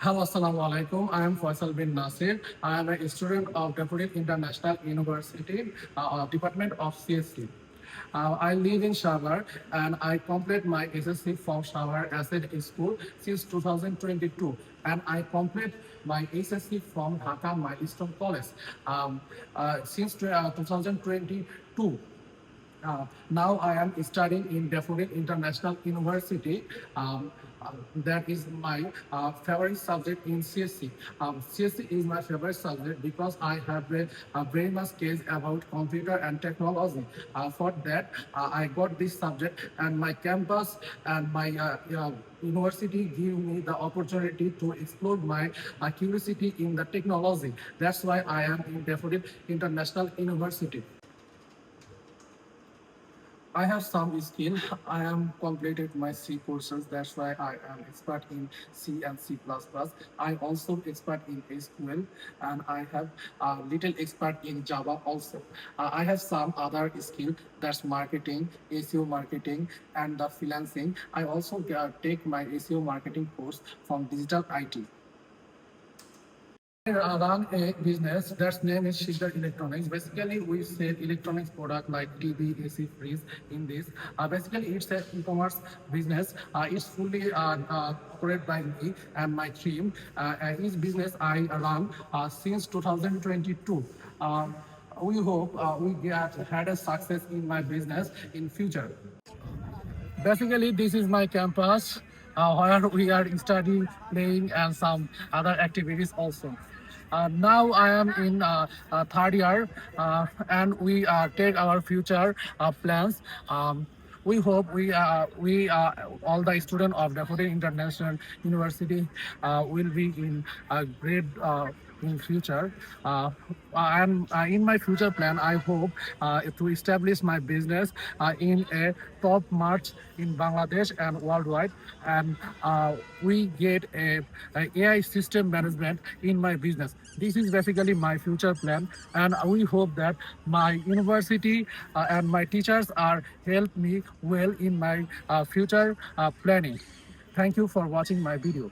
Hello, Assalamu alaikum. I am Faisal bin Nasir. I am a student of Daffodil International University, Department of CSC. I live in Shawar and I complete my SSC from Shawar Asset School since 2022, and I complete my SSC from Dhaka Milestone College since 2022. Now I am studying in Daffodil International University. That is my favorite subject in CSC. CSC is my favorite subject because I have read very much case about computer and technology. For that, I got this subject, and my campus and my university give me the opportunity to explore my curiosity in the technology. That's why I am in Daffodil International University. I have some skill. I am completed my C courses. That's why I am expert in C and C++. I also expert in SQL, and I have a little expert in Java also. I have some other skill, that's marketing, SEO marketing, and the freelancing. I also take my SEO marketing course from Digital IT. I run a business that's name is Shidar Electronics. Basically, we sell electronics product like TV, AC, fridge in this. Basically, it's an e-commerce business. It's fully operated by me and my team. Each business I run since 2022. We hope we get had a success in my business in future. Basically, this is my campus where we are studying, playing, and some other activities also. Now I am in third year, and we take our future plans. We hope we all the students of Daffodil International University will be in a great in future. And in my future plan, I hope to establish my business in a top march in Bangladesh and worldwide, and we get a AI system management in my business. This is basically my future plan, and we hope that my university and my teachers are help me well in my future planning. Thank you for watching my video.